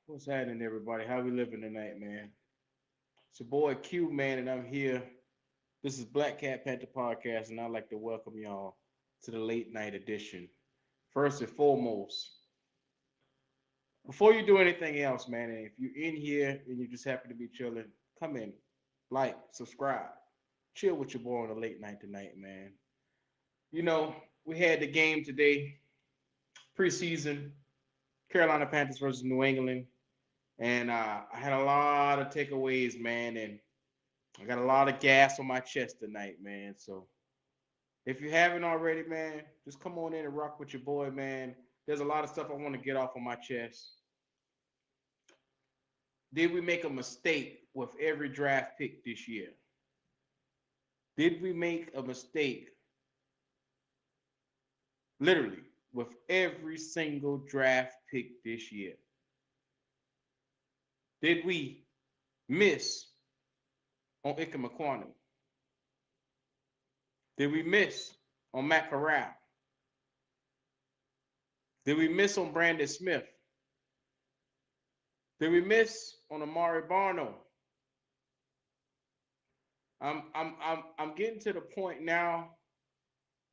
What's happening, everybody? How we living tonight, man? It's your boy Q, man, and I'm here. This is Black Cat Panther Podcast, and I'd like to welcome y'all to the late night edition. First and foremost, before you do anything else, man, and if you're in here and you just happen to be chilling, come in, like, subscribe, chill with your boy on the late night tonight, man. You know, we had the game today, preseason, Carolina Panthers versus New England. And I had a lot of takeaways, man, and I got a lot of gas on my chest tonight, man. So if you haven't already, man, just come on in and rock with your boy, man. There's a lot of stuff I want to get off on my chest. Did we make a mistake with every draft pick this year? Did we make a mistake, literally, with every single draft pick this year? Did we miss on Ike McQuarrie? Did we miss on Matt Corral? Did we miss on Brandon Smith? Did we miss on Amari Barno? I'm getting to the point now,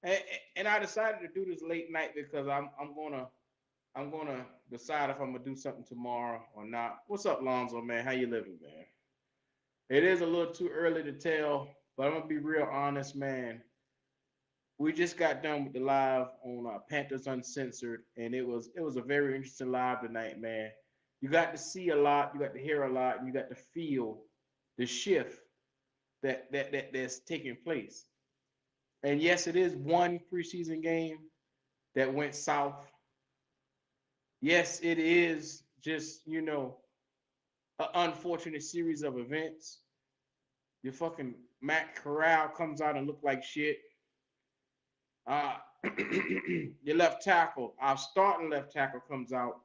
and I decided to do this late night because I'm gonna decide if I'm gonna do something tomorrow or not. What's up, Lonzo, man? How you living, man? It is a little too early to tell, but I'm gonna be real honest, man. We just got done with the live on Panthers Uncensored, and it was a very interesting live tonight, man. You got to see a lot, you got to hear a lot, and you got to feel the shift that's taking place. And yes, it is one preseason game that went south. Yes, it is just an unfortunate series of events. Your fucking Matt Corral comes out and look like shit. Uh, your left tackle, our starting left tackle, comes out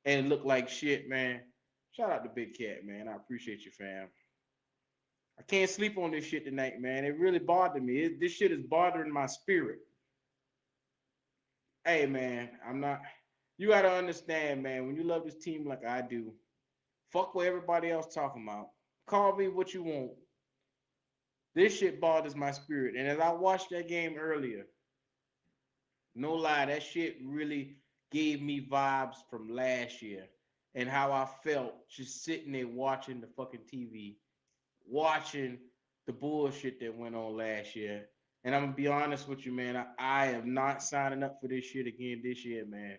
and look like shit, man. Shout out to Big Cat, man. I appreciate you, fam. I can't sleep on this shit tonight, man. It really bothered me. This shit is bothering my spirit. Hey, man, I'm not. You gotta understand, man. When you love this team like I do, fuck what everybody else talking about. Call me what you want. This shit bothers my spirit. And as I watched that game earlier, no lie, that shit really gave me vibes from last year and how I felt just sitting there watching the fucking TV, watching the bullshit that went on last year. And I'm gonna be honest with you, man. I am not signing up for this shit again this year, man.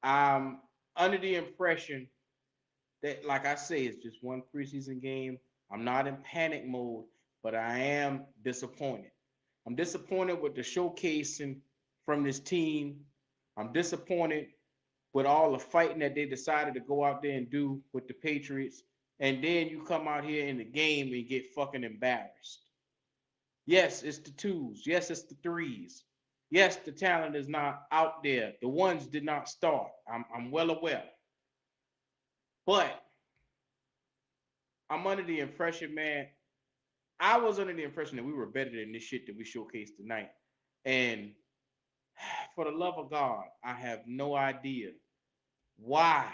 I'm under the impression that, like I say, it's just one preseason game. I'm not in panic mode, but I am disappointed. I'm disappointed with the showcasing from this team. I'm disappointed with all the fighting that they decided to go out there and do with the Patriots. And then you come out here in the game and get fucking embarrassed. Yes, it's the twos. Yes, it's the threes. Yes, the talent is not out there. The ones did not start. I'm well aware. But I'm under the impression, man. I was under the impression that we were better than this shit that we showcased tonight. And for the love of God, I have no idea why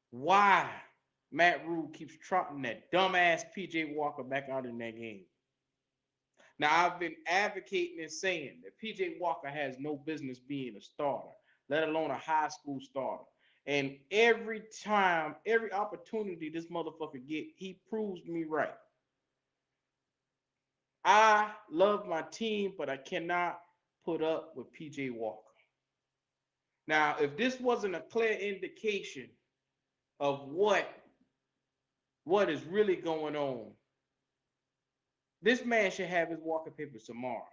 why Matt Rule keeps trotting that dumbass PJ Walker back out in that game. Now, I've been advocating and saying that PJ Walker has no business being a starter, let alone a high school starter. And every time, every opportunity this motherfucker get, he proves me right. I love my team, but I cannot put up with PJ Walker. Now, if this wasn't a clear indication of what is really going on, this man should have his walking papers tomorrow.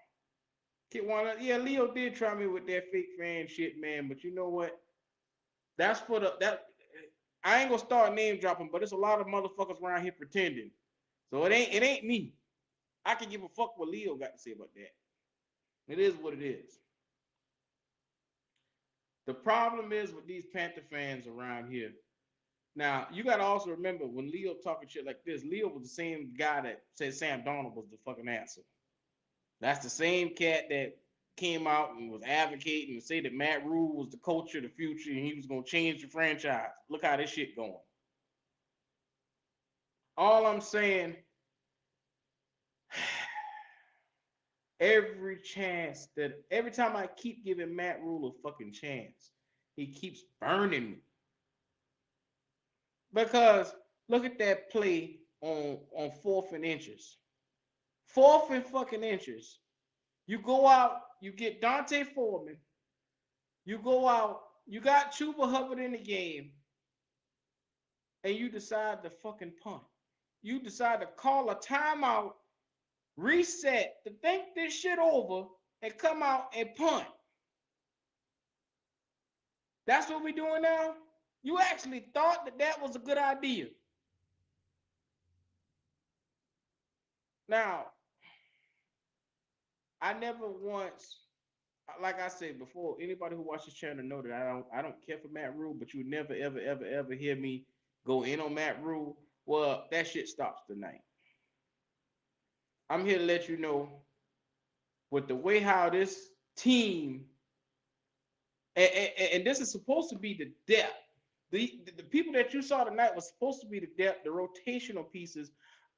Yeah, Leo did try me with that fake fan shit, man. But you know what? That's for that. I ain't gonna start name dropping, but there's a lot of motherfuckers around here pretending. So it ain't me. I can give a fuck what Leo got to say about that. It is what it is. The problem is with these Panther fans around here. Now, you got to also remember when Leo talking shit like this, Leo was the same guy that said Sam Darnold was the fucking answer. That's the same cat that came out and was advocating and say that Matt Rule was the coach of the future and he was gonna change the franchise. Look how this shit going. All I'm saying, every time I keep giving Matt Rule a fucking chance, he keeps burning me. Because look at that play on 4th and inches. 4th and fucking inches. You go out, you get Dante Foreman. You go out, you got Chuba Hubbard in the game, and you decide to fucking punt. You decide to call a timeout, reset, to think this shit over, and come out and punt. That's what we're doing now? You actually thought that was a good idea. Now, I never once, like I said before, anybody who watches this channel know that I don't care for Matt Rule, but you never ever hear me go in on Matt Rule. Well, that shit stops tonight. I'm here to let you know, with the way how this team, and this is supposed to be the depth. The people that you saw tonight was supposed to be the depth, the rotational pieces,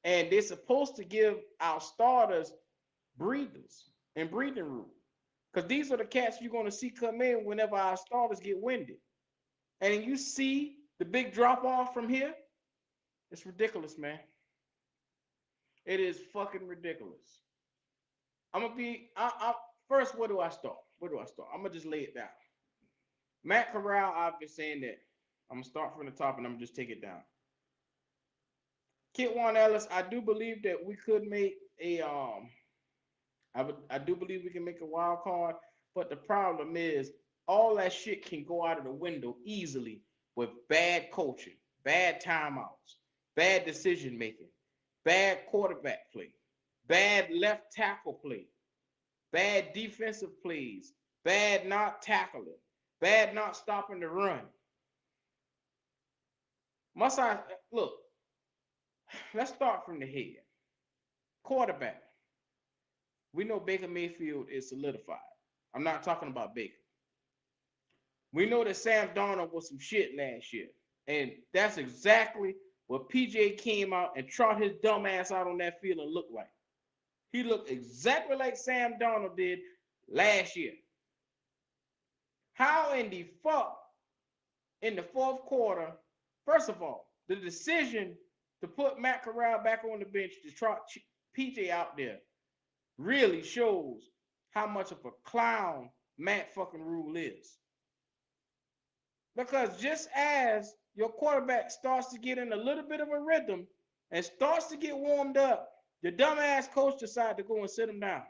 and they're supposed to give our starters breathers and breathing room. Because these are the cats you're going to see come in whenever our starters get winded. And you see the big drop off from here. It's ridiculous, man. It is fucking ridiculous. I'm going to be, first, where do I start? I'm going to just lay it down. Matt Corral, I've been saying that. I'm going to start from the top and I'm going to just take it down. Kit Juan Ellis, I do believe that we could make I do believe we can make a wild card, but the problem is all that shit can go out of the window easily with bad coaching, bad timeouts, bad decision making, bad quarterback play, bad left tackle play, bad defensive plays, bad not tackling, bad not stopping the run. Look, let's start from the head. Quarterback. We know Baker Mayfield is solidified. I'm not talking about Baker. We know that Sam Darnold was some shit last year. And that's exactly what PJ came out and trot his dumb ass out on that field and looked like. He looked exactly like Sam Darnold did last year. How in the fuck in the 4th quarter, first of all, the decision to put Matt Corral back on the bench to trot PJ out there really shows how much of a clown Matt fucking Rule is. Because just as your quarterback starts to get in a little bit of a rhythm and starts to get warmed up, the dumbass coach decides to go and sit him down.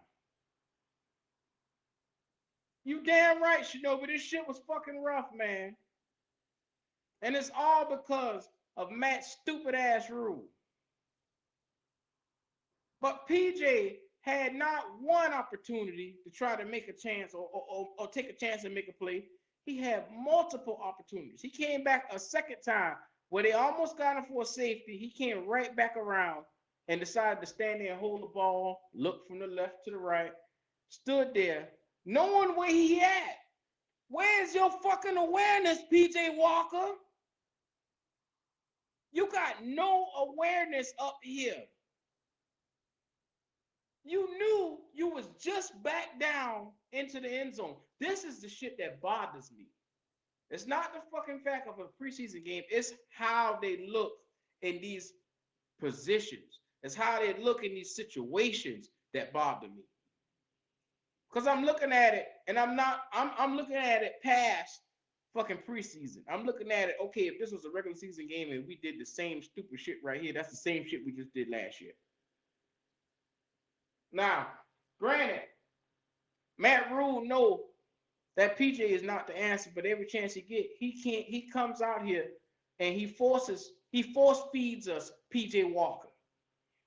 You damn right, Shinobi, this shit was fucking rough, man. And it's all because of Matt's stupid ass Rule. But PJ had not one opportunity to try to make a chance or take a chance and make a play. He had multiple opportunities. He came back a second time where they almost got him for a safety. He came right back around and decided to stand there and hold the ball, look from the left to the right, stood there, knowing where he at. Where's your fucking awareness, PJ Walker? You got no awareness up here. You knew you was just back down into the end zone. This is the shit that bothers me. It's not the fucking fact of a preseason game. It's how they look in these positions. It's how they look in these situations that bother me. Because I'm looking at it, and I'm looking at it past fucking preseason. I'm looking at it, okay, if this was a regular season game and we did the same stupid shit right here, that's the same shit we just did last year. Now, granted, Matt Rule knows that PJ is not the answer, but every chance he comes out here and he force feeds us PJ Walker.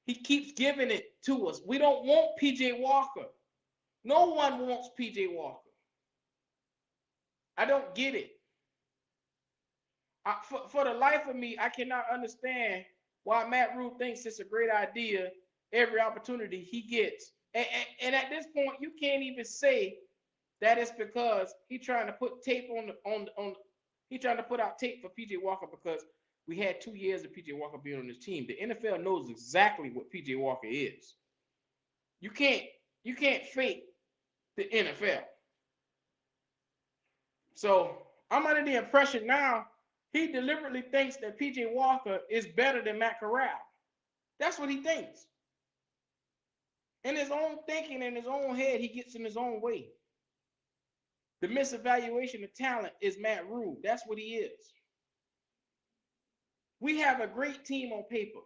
He keeps giving it to us. We don't want PJ Walker. No one wants PJ Walker. I don't get it. For the life of me, I cannot understand why Matt Rule thinks it's a great idea every opportunity he gets. And at this point, you can't even say that is because he trying to put tape he trying to put out tape for PJ Walker because we had 2 years of PJ Walker being on this team. The NFL knows exactly what PJ Walker is. You can't fake the NFL. So I'm under the impression now he deliberately thinks that PJ Walker is better than Matt Corral. That's what he thinks. In his own thinking, in his own head, he gets in his own way. The misevaluation of talent is Matt Rule. That's what he is. We have a great team on paper.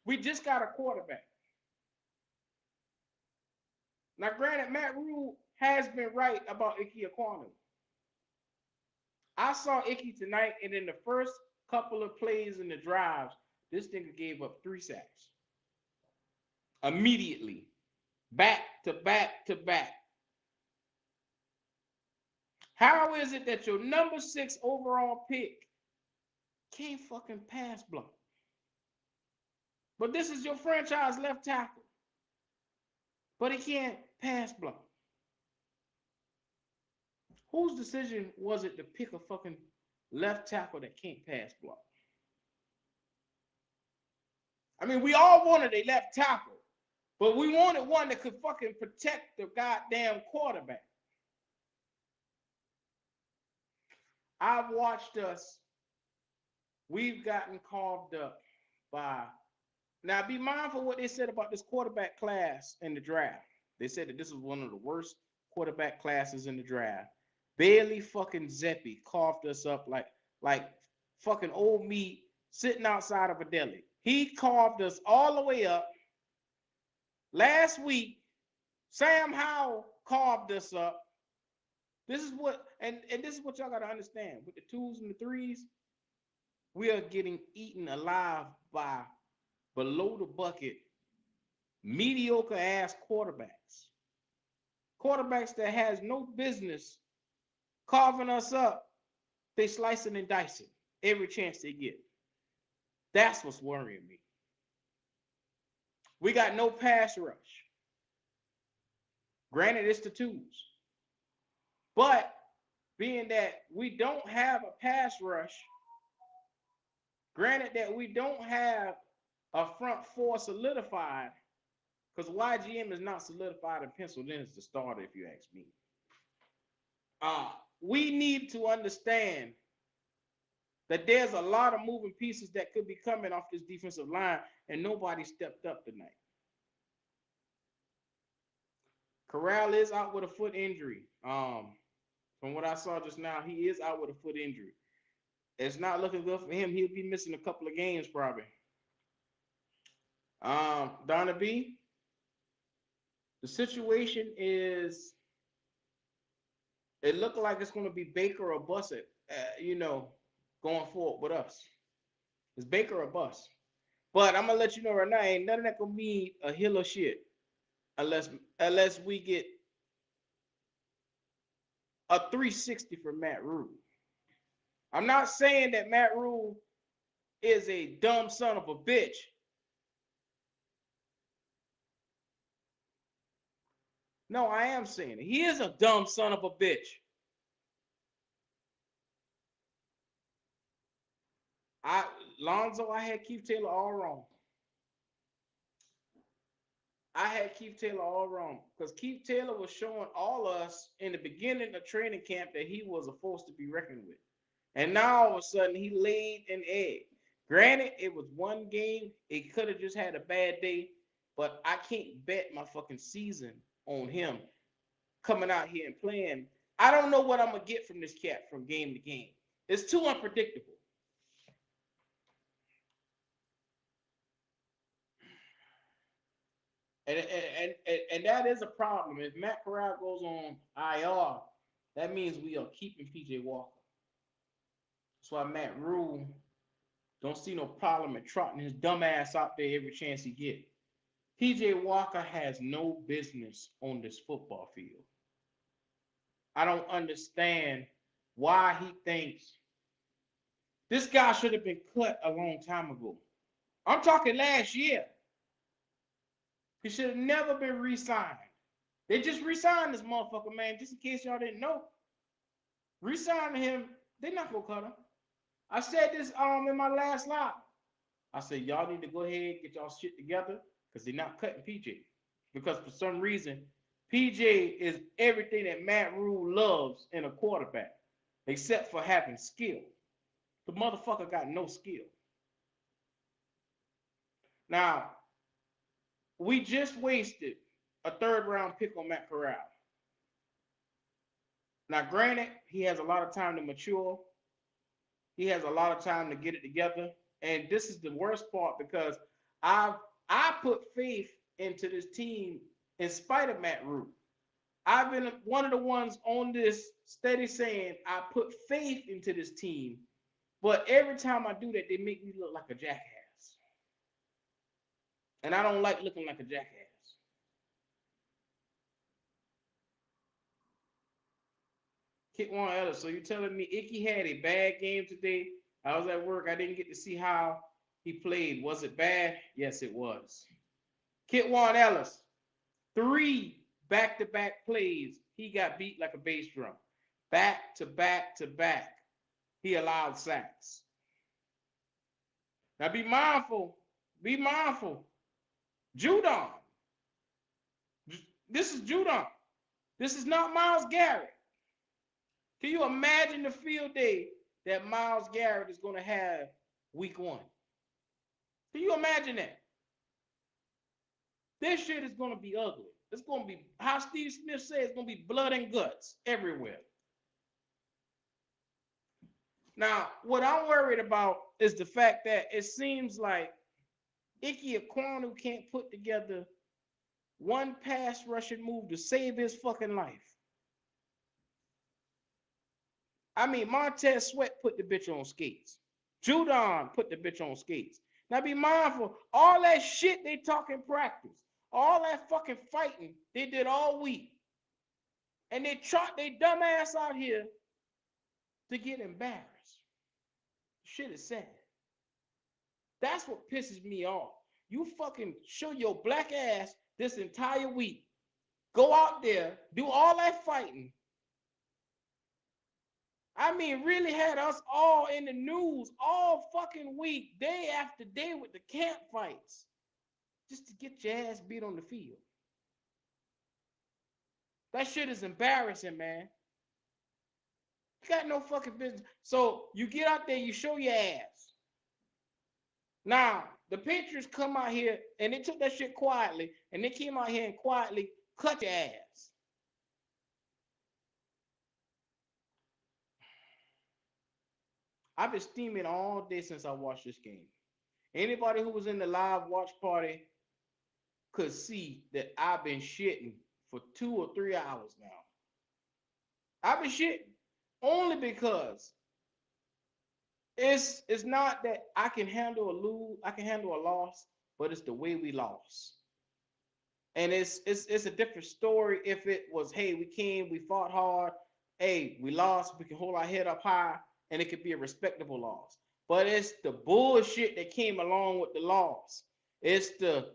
We just got a quarterback. Now, granted, Matt Rule has been right about Ike Ekwonu. I saw Ike tonight, and in the first couple of plays in the drives, this nigga gave up 3 sacks. Immediately. Back to back to back. How is it that your number 6 overall pick can't fucking pass block? But this is your franchise left tackle. But he can't pass block. Whose decision was it to pick a fucking left tackle that can't pass block? I mean, we all wanted a left tackle, but we wanted one that could fucking protect the goddamn quarterback. I've watched us. We've gotten carved up by. Now, be mindful what they said about this quarterback class in the draft. They said that this was one of the worst quarterback classes in the draft. Bailey fucking Zeppi carved us up like fucking old meat sitting outside of a deli. He carved us all the way up. Last week, Sam Howell carved us up. This is what, and this is what y'all got to understand. With the 2s and the 3s, we are getting eaten alive by below the bucket, mediocre ass quarterbacks. Quarterbacks that has no business carving us up. They slicing and dicing every chance they get. That's what's worrying me. We got no pass rush. Granted, it's the 2s. But being that we don't have a pass rush, granted that we don't have a front 4 solidified, because YGM is not solidified and penciled in as the starter, if you ask me. We need to understand that there's a lot of moving pieces that could be coming off this defensive line, and nobody stepped up tonight. Corral is out with a foot injury. From what I saw just now, he is out with a foot injury. It's not looking good for him. He'll be missing a couple of games probably. Donna B, the situation is, it looked like it's going to be Baker or bust it, going forward with us. It's Baker or bust. But I'm going to let you know right now, ain't none of that going to be a hill of shit unless we get a 360 from Matt Rule. I'm not saying that Matt Rule is a dumb son of a bitch. No, I am saying it. He is a dumb son of a bitch. Lonzo, I had Keith Taylor all wrong. I had Keith Taylor all wrong because Keith Taylor was showing all us in the beginning of training camp that he was a force to be reckoned with. And now all of a sudden he laid an egg. Granted, it was one game. It could have just had a bad day, but I can't bet my fucking season on him coming out here and playing. I don't know what I'm going to get from this cat from game to game. It's too unpredictable. And that is a problem. If Matt Corral goes on IR, that means we are keeping PJ Walker. That's why Matt Rule don't see no problem in trotting his dumb ass out there every chance he get. PJ Walker has no business on this football field. I don't understand why he thinks this guy should have been cut a long time ago. I'm talking last year. He should have never been re-signed. They just re-signed this motherfucker, man. Just in case y'all didn't know, re-signing him. They not gonna cut him. I said this in my last live. I said y'all need to go ahead and get y'all shit together because they're not cutting PJ. Because for some reason, PJ is everything that Matt Rule loves in a quarterback, except for having skill. The motherfucker got no skill. Now, we just wasted a third round pick on Matt Corral. Now, granted, he has a lot of time to mature. He has a lot of time to get it together. And this is the worst part because I put faith into this team in spite of Matt Rule. I've been one of the ones on this steady saying I put faith into this team, but every time I do that, they make me look like a jackass. And I don't like looking like a jackass. Kit Warren Ellis, so you're telling me Icky had a bad game today? I was at work. I didn't get to see how he played. Was it bad? Yes, it was. Kit Warren Ellis, 3 back-to-back plays. He got beat like a bass drum. Back to back to back. He allowed sacks. Now be mindful. Be mindful. Judon. This is Judon. This is not Myles Garrett. Can you imagine the field day that Myles Garrett is going to have week 1? Can you imagine that? This shit is going to be ugly. It's going to be, how Steve Smith said, it's going to be blood and guts everywhere. Now, what I'm worried about is the fact that it seems like Ike Ekwonu can't put together one pass rushing move to save his fucking life. I mean, Montez Sweat put the bitch on skates. Judon put the bitch on skates. Now be mindful, all that shit they talk in practice, all that fucking fighting they did all week, and they trot their dumb ass out here to get embarrassed. Shit is sad. That's what pisses me off. You fucking show your black ass this entire week. Go out there, do all that fighting. I mean, really had us all in the news all fucking week, day after day with the camp fights, just to get your ass beat on the field. That shit is embarrassing, man. You got no fucking business. So you get out there, you show your ass. Now, the Patriots come out here, and they took that shit quietly, and they came out here and quietly cut your ass. I've been steaming all day since I watched this game. Anybody who was in the live watch party could see that I've been shitting for 2 or 3 hours now. I've been shitting only because it's not that I can handle a loss, but it's the way we lost. And it's a different story if it was, hey, we came, we fought hard, hey, we lost, we can hold our head up high, and it could be a respectable loss. But it's the bullshit that came along with the loss. It's the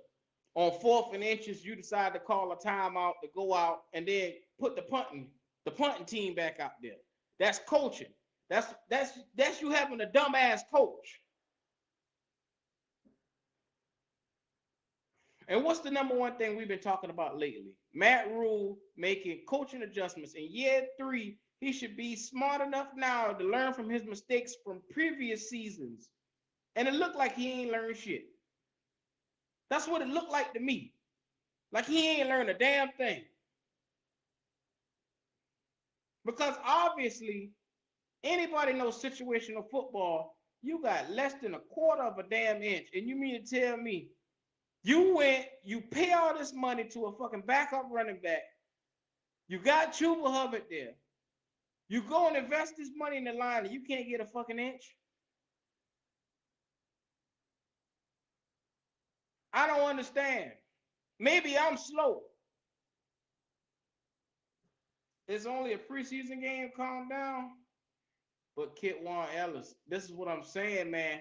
on 4th and inches, you decide to call a timeout to go out and then put the punting team back out there. That's coaching. That's you having a dumbass coach. And what's the number one thing we've been talking about lately? Matt Rule making coaching adjustments. In year 3, he should be smart enough now to learn from his mistakes from previous seasons. And it looked like he ain't learned shit. That's what it looked like to me. Like he ain't learned a damn thing. Because obviously, anybody knows situational football, you got less than a quarter of a damn inch. And you mean to tell me you pay all this money to a fucking backup running back. You got Chuba Hubbard there. You go and invest this money in the line and you can't get a fucking inch? I don't understand. Maybe I'm slow. It's only a preseason game, calm down. But Kit Warren Ellis, this is what I'm saying, man.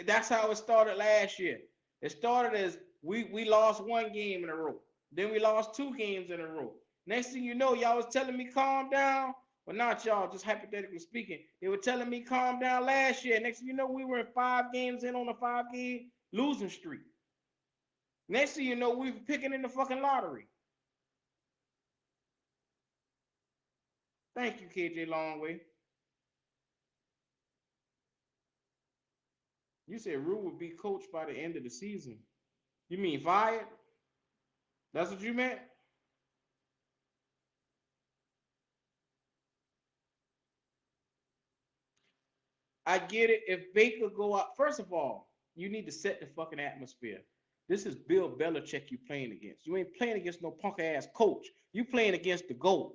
That's how it started last year. It started as we lost one game in a row. Then we lost 2 games in a row. Next thing you know, y'all was telling me calm down. Well, not y'all, just hypothetically speaking. They were telling me calm down last year. Next thing you know, we were in 5 games in on a 5-game losing streak. Next thing you know, we were picking in the fucking lottery. Thank you, KJ Longway. You said Rue would be coached by the end of the season. You mean fired? That's what you meant? I get it. If Baker go out, first of all, you need to set the fucking atmosphere. This is Bill Belichick you playing against. You ain't playing against no punk ass coach. You playing against the GOAT.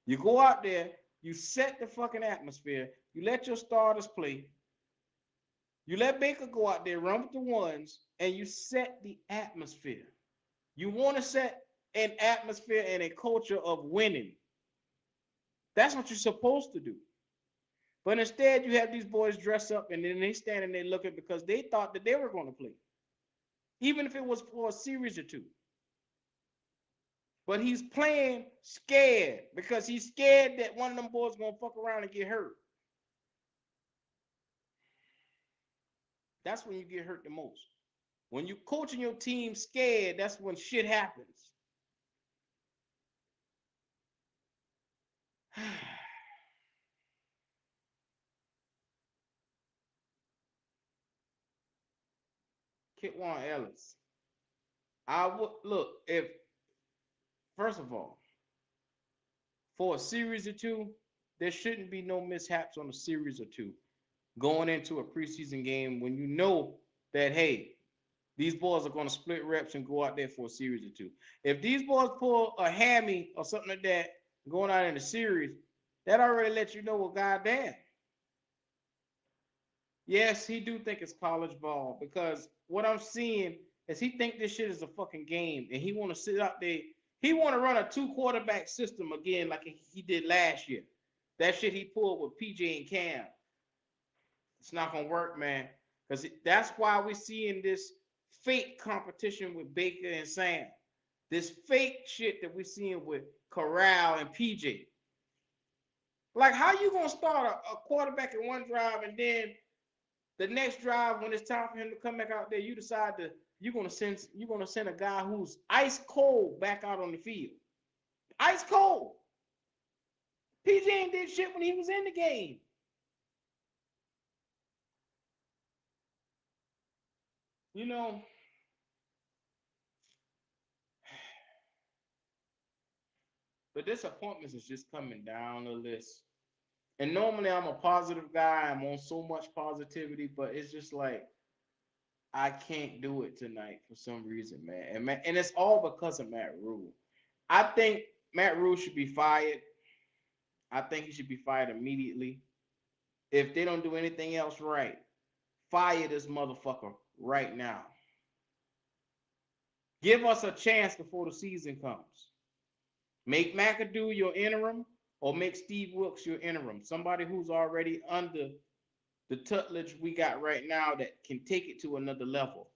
You go out there, you set the fucking atmosphere. You let your starters play. You let Baker go out there, run with the ones, and you set the atmosphere. You want to set an atmosphere and a culture of winning. That's what you're supposed to do. But instead, you have these boys dress up and then they standing there looking because they thought that they were going to play, even if it was for a series or two. But he's playing scared because he's scared that one of them boys is going to fuck around and get hurt. That's when you get hurt the most. When you coaching your team scared, that's when shit happens. Kitwan Ellis. I would look if first of all, for a series or two, there shouldn't be no mishaps on a series or two going into a preseason game when you know that hey, these boys are going to split reps and go out there for a series or two. If these boys pull a hammy or something like that going out in the series, that already lets you know, well, goddamn. Yes, he do think it's college ball because what I'm seeing is he think this shit is a fucking game and he want to sit out there. He want to run a 2 quarterback system again like he did last year. That shit he pulled with PJ and Cam. It's not gonna work, man. Because that's why we're seeing this fake competition with Baker and Sam. This fake shit that we're seeing with Corral and PJ. Like, how you gonna start a quarterback in one drive and then the next drive when it's time for him to come back out there, you decide to you're gonna send a guy who's ice cold back out on the field. Ice cold. PJ ain't did shit when he was in the game. You know, the disappointments is just coming down the list. And normally I'm a positive guy. I'm on so much positivity, but it's just like I can't do it tonight for some reason, man. And it's all because of Matt Rule. I think Matt Rule should be fired. I think he should be fired immediately. If they don't do anything else right, fire this motherfucker right now. Give us a chance before the season comes. Make McAdoo your interim or make Steve Wilkes your interim. Somebody who's already under the tutelage we got right now that can take it to another level.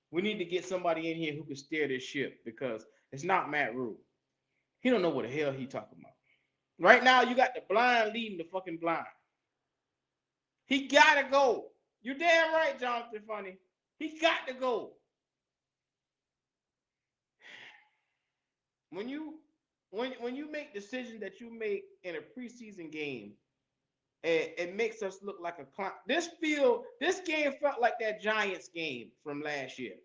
We need to get somebody in here who can steer this ship because it's not Matt Rule. He don't know what the hell he talking about. Right now, you got the blind leading the fucking blind. He gotta go. You damn right, Jonathan Funny. He got to go. When you make decisions that you make in a preseason game, it makes us look like a clown. This game felt like that Giants game from last year.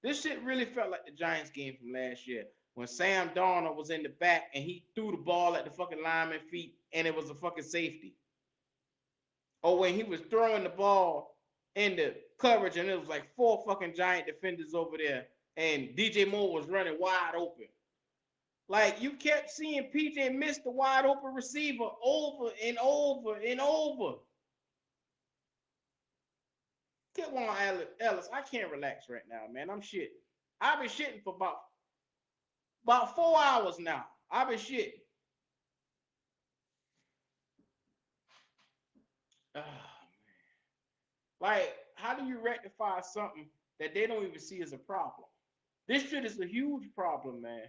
This shit really felt like the Giants game from last year when Sam Darnold was in the back and he threw the ball at the fucking lineman feet and it was a fucking safety. Or when he was throwing the ball in the coverage and it was like 4 fucking Giant defenders over there and DJ Moore was running wide open. Like you kept seeing PJ miss the wide open receiver over and over and over. Get one, Ellis. I can't relax right now, man. I'm shitting. I've been shitting for about 4 hours now. I've been shitting. Oh, like, how do you rectify something that they don't even see as a problem? This shit is a huge problem, man.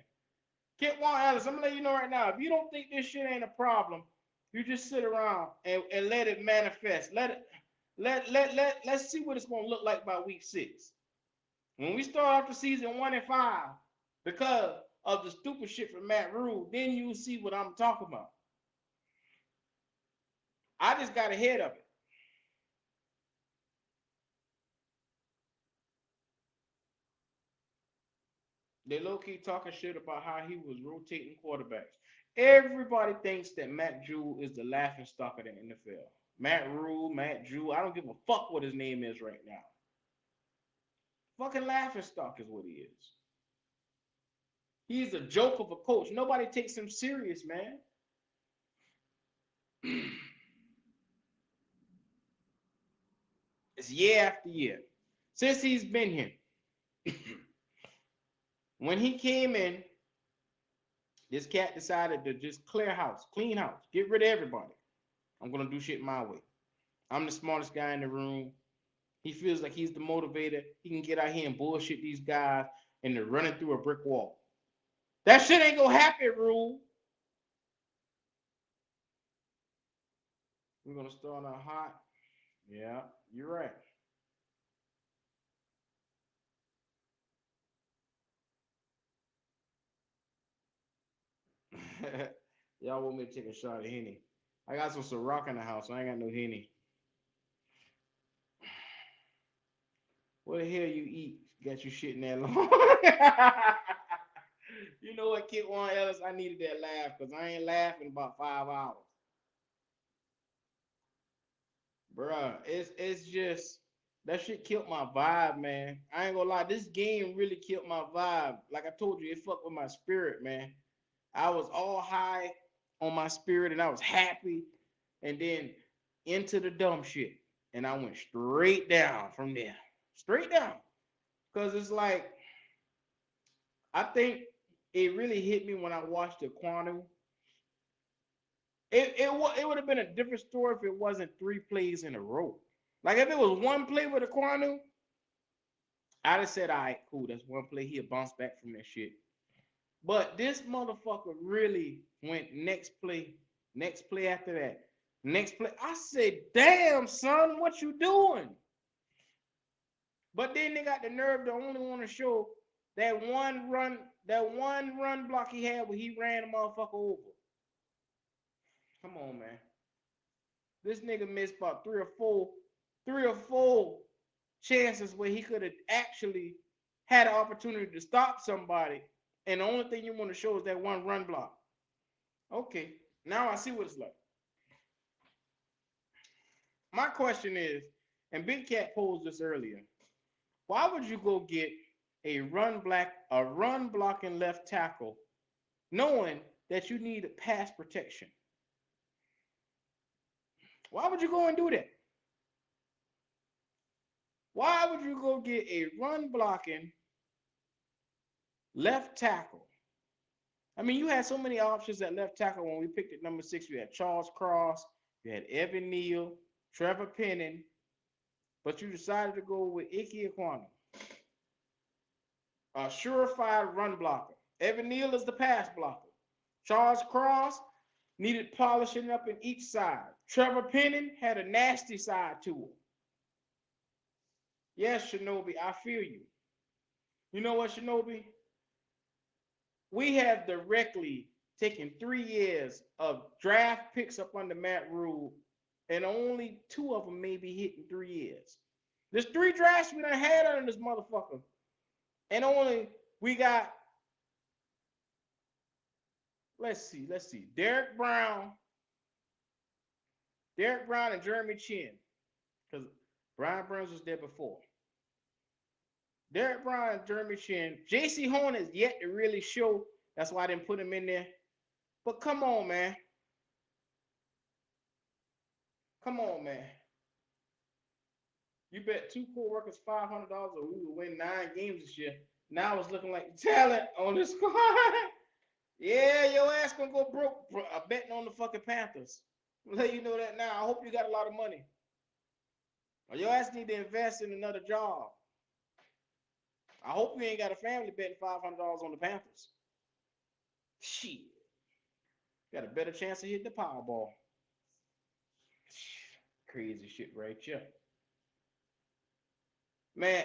Kit Juan Ellis, I'm gonna let you know right now. If you don't think this shit ain't a problem, you just sit around and let it manifest. Let's see what it's gonna look like by week 6. When we start off the season 1-5, because of the stupid shit from Matt Rule, then you'll see what I'm talking about. I just got ahead of it. They low-key talking shit about how he was rotating quarterbacks. Everybody thinks that Matt Jewell is the laughing stock of the NFL. Matt Rule, Matt Jewell, I don't give a fuck what his name is right now. Fucking laughing stock is what he is. He's a joke of a coach. Nobody takes him serious, man. It's year after year. Since he's been here. When he came in, this cat decided to just clear house, clean house, get rid of everybody. I'm going to do shit my way. I'm the smartest guy in the room. He feels like he's the motivator. He can get out here and bullshit these guys and they're running through a brick wall. That shit ain't going to happen, Rule. We're going to start out hot. Yeah, you're right. Y'all want me to take a shot of Henny. I got some Ciroc in the house, so I ain't got no Henny. What the hell you eat? Got you shitting that long? You know what, Kit Juan Ellis? I needed that laugh because I ain't laughing about 5 hours. Bruh, it's just that shit killed my vibe, man. I ain't gonna lie, this game really killed my vibe. Like I told you, it fucked with my spirit, man. I was all high on my spirit and I was happy, and then into the dumb shit. And I went straight down from there. Straight down. Because it's like, I think it really hit me when I watched the Quantum. It would have been a different story if it wasn't 3 plays in a row. Like if it was one play with a Quantum, I'd have said, all right, cool, that's one play. He'll bounce back from that shit. But this motherfucker really went next play after that, next play. I said, damn, son, what you doing? But then they got the nerve to only want to show that one run block he had where he ran the motherfucker over. Come on, man. This nigga missed about three or four chances where he could have actually had an opportunity to stop somebody, and the only thing you want to show is that one run block. Okay, now I see what it's like. My question is, and Big Cat posed this earlier, why would you go get a run blocking left tackle knowing that you need a pass protection? Why would you go and do that? Why would you go get a run blocking left tackle? I mean, you had so many options at left tackle when we picked at number 6. You had Charles Cross, you had Evan Neal, Trevor Penning, but you decided to go with Ike Ekwonu, a surefire run blocker. Evan Neal is the pass blocker. Charles Cross needed polishing up in each side. Trevor Penning had a nasty side to him. Yes, Shinobi, I feel you. You know what, Shinobi? We have directly taken 3 years of draft picks up under Matt Rule, and only 2 of them may be hit in 3 years. There's 3 drafts we done had under this motherfucker, and only we got, let's see, Derek Brown and Jeremy Chin, because Brian Burns was there before. Derek Brown and Jeremy Chin. J.C. Horn is yet to really show. That's why I didn't put him in there. But come on, man. Come on, man. You bet 2 co-workers $500 or we would win 9 games this year. Now it's looking like talent on the squad. Yeah, your ass gonna go broke betting on the fucking Panthers. I'll let you know that now. I hope you got a lot of money. Or your ass need to invest in another job. I hope you ain't got a family betting $500 on the Panthers. Shit. Got a better chance of hitting the Powerball. Crazy shit right here. Man,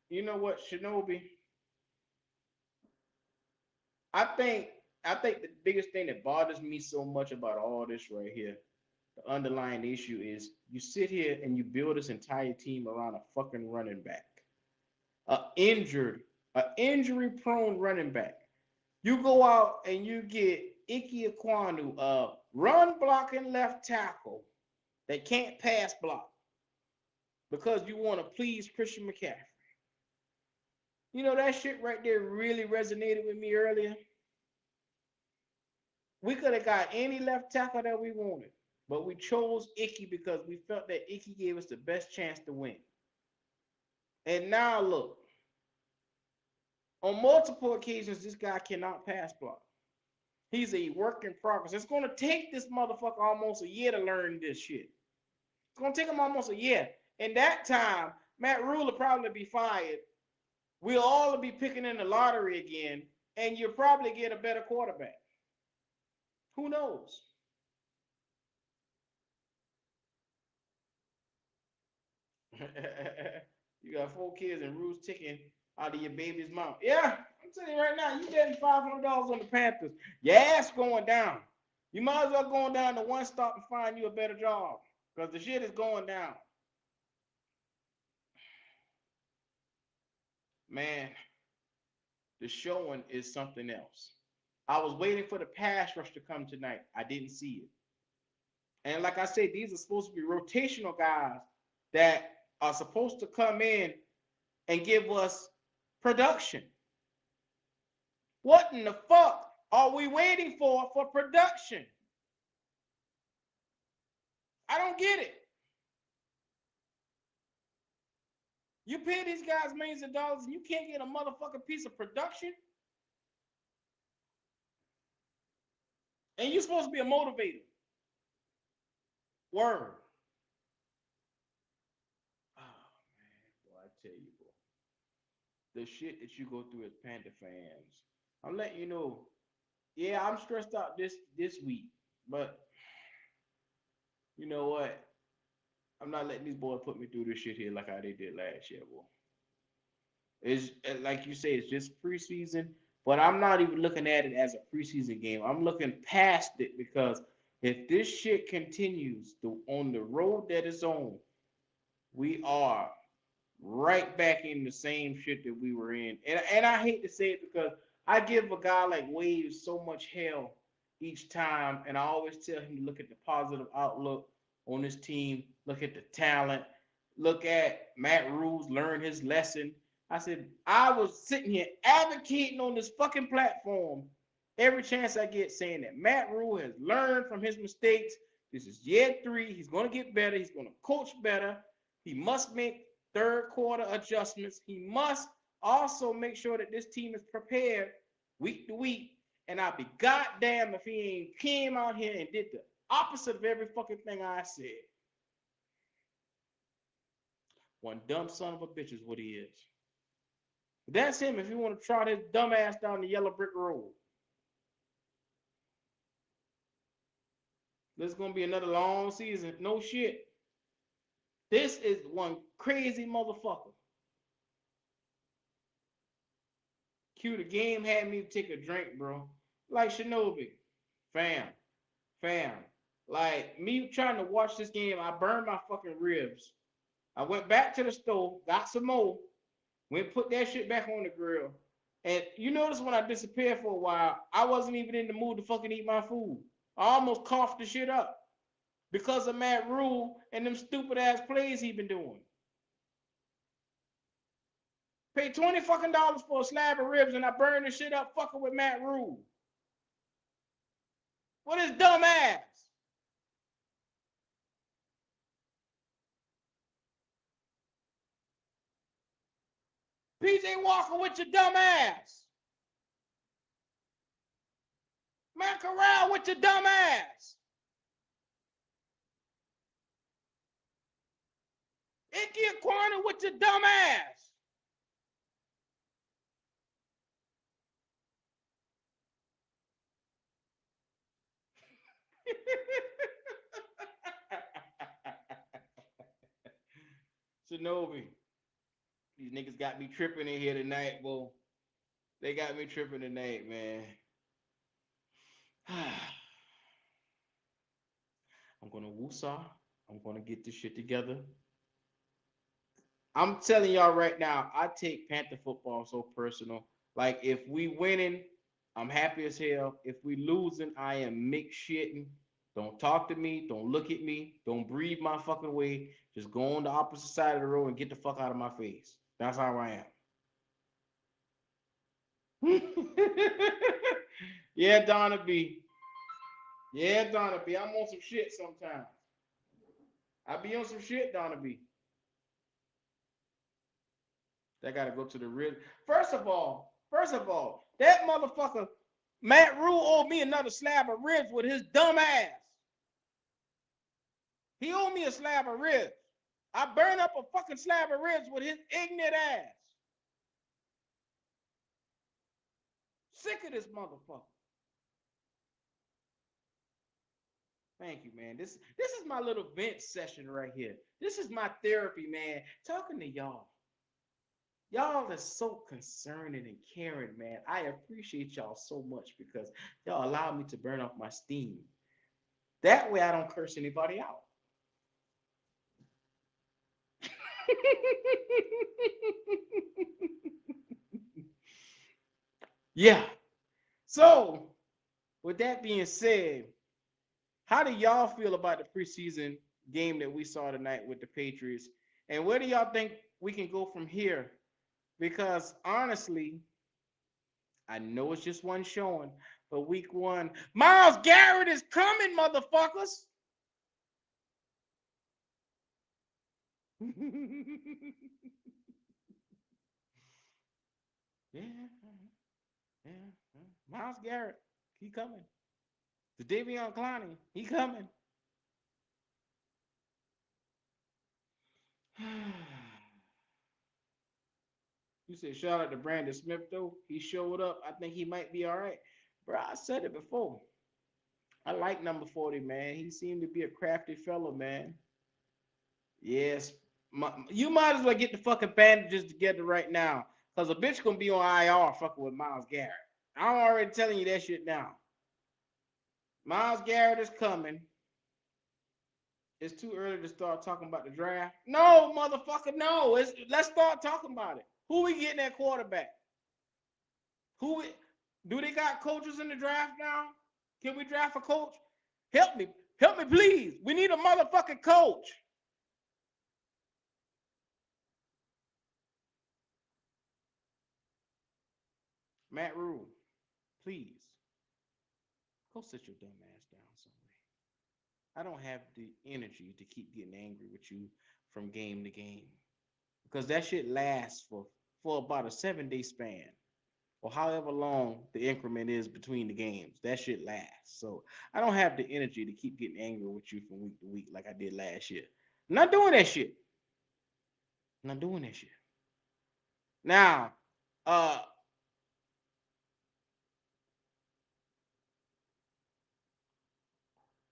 you know what, Shinobi? I think I think the biggest thing that bothers me so much about all this right here, the underlying issue is you sit here and you build this entire team around a fucking running back. A injury prone running back. You go out and you get Ike Ekwonu, a run blocking left tackle that can't pass block because you want to please Christian McCaffrey. You know, that shit right there really resonated with me earlier. We could have got any left tackle that we wanted, but we chose Icky because we felt that Icky gave us the best chance to win. And now look, on multiple occasions, this guy cannot pass block. He's a work in progress. It's going to take this motherfucker almost a year to learn this shit. It's going to take him almost a year. In that time, Matt Rule will probably be fired. We'll all be picking in the lottery again, and you'll probably get a better quarterback. Who knows? You got 4 kids and Rule's ticking out of your baby's mouth. Yeah, I'm telling you right now, you betting $500 on the Panthers. Your ass going down. You might as well go down to one stop and find you a better job because the shit is going down. Man, the showing is something else. I was waiting for the pass rush to come tonight. I didn't see it. And like I said, these are supposed to be rotational guys that are supposed to come in and give us production. What in the fuck are we waiting for production? I don't get it. You pay these guys millions of dollars and you can't get a motherfucking piece of production? And you're supposed to be a motivator. Word. Oh, man. Boy, I tell you, boy. The shit that you go through as Panther fans. I'm letting you know, yeah, I'm stressed out this week, but you know what? I'm not letting these boys put me through this shit here like how they did last year, boy. It's like you say, it's just preseason, but I'm not even looking at it as a preseason game. I'm looking past it because if this shit continues on the road that it's on, we are right back in the same shit that we were in. And I hate to say it because I give a guy like Wade so much hell each time, and I always tell him to look at the positive outlook on this team, look at the talent, look at Matt Rules, learn his lesson. I said, I was sitting here advocating on this fucking platform every chance I get saying that Matt Rule has learned from his mistakes. This is year 3. He's going to get better. He's going to coach better. He must make third quarter adjustments. He must also make sure that this team is prepared week to week. And I'll be goddamn if he ain't came out here and did the opposite of every fucking thing I said. One dumb son of a bitch is what he is. That's him if you want to trot his dumb ass down the yellow brick road. This is going to be another long season. No shit. This is one crazy motherfucker. Q, the game had me take a drink, bro. Like Shinobi. Fam. Like, me trying to watch this game, I burned my fucking ribs. I went back to the stove, got some more, went put that shit back on the grill. And you notice when I disappeared for a while, I wasn't even in the mood to fucking eat my food. I almost coughed the shit up because of Matt Rule and them stupid ass plays he been doing. Paid $20 fucking for a slab of ribs and I burned the shit up fucking with Matt Rule. What is dumb ass? PJ Walker with your dumb ass. Matt Corral with your dumb ass. Ike Ekwonu with your dumb ass. Shinobi. These niggas got me tripping in here tonight, bro. They got me tripping tonight, man. I'm gonna woosah. I'm gonna get this shit together. I'm telling y'all right now, I take Panther football so personal. Like if we winning, I'm happy as hell. If we losing, I am mixed shitting. Don't talk to me. Don't look at me. Don't breathe my fucking way. Just go on the opposite side of the road and get the fuck out of my face. That's how I am. Yeah, Donna B. Yeah, Donna B. I'm on some shit sometimes. I be on some shit, Donna B. They gotta go to the real. First of all, that motherfucker Matt Rule owed me another slab of ribs with his dumb ass. He owed me a slab of ribs. I burned up a fucking slab of ribs with his ignorant ass. Sick of this motherfucker. Thank you, man. This is my little vent session right here. This is my therapy, man. Talking to y'all. Y'all are so concerning and caring, man. I appreciate y'all so much because y'all allow me to burn off my steam. That way I don't curse anybody out. Yeah. So, with that being said, how do y'all feel about the preseason game that we saw tonight with the Patriots? And where do y'all think we can go from here? Because honestly, I know it's just one showing, but week one, Myles Garrett is coming, motherfuckers. Yeah, yeah. Myles Garrett, he coming. The Davion Clowney, he coming. You said shout out to Brandon Smith though. He showed up. I think he might be all right. Bro, I said it before. I like number 40, man. He seemed to be a crafty fellow, man. Yes. You might as well get the fucking bandages together right now. Because a bitch gonna be on IR fucking with Myles Garrett. I'm already telling you that shit now. Myles Garrett is coming. It's too early to start talking about the draft. No, motherfucker, no. Let's start talking about it. Who we getting at quarterback? Do they got coaches in the draft now? Can we draft a coach? Help me, please. We need a motherfucking coach. Matt Rule, please go sit your dumb ass down somewhere. I don't have the energy to keep getting angry with you from game to game because that shit lasts for about a 7-day span or however long the increment is between the games. That shit lasts. So I don't have the energy to keep getting angry with you from week to week like I did last year. I'm not doing that shit. I'm not doing that shit. Now,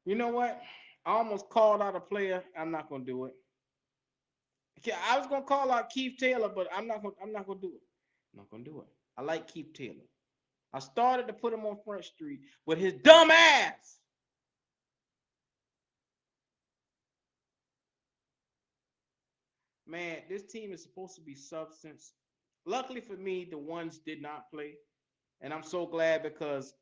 you know what? I almost called out a player. I'm not gonna do it. I was gonna call out Keith Taylor, but I'm not gonna. I'm not gonna do it. I'm not gonna do it. I like Keith Taylor. I started to put him on Front Street with his dumb ass. Man, this team is supposed to be substance. Luckily for me, the ones did not play, and I'm so glad because,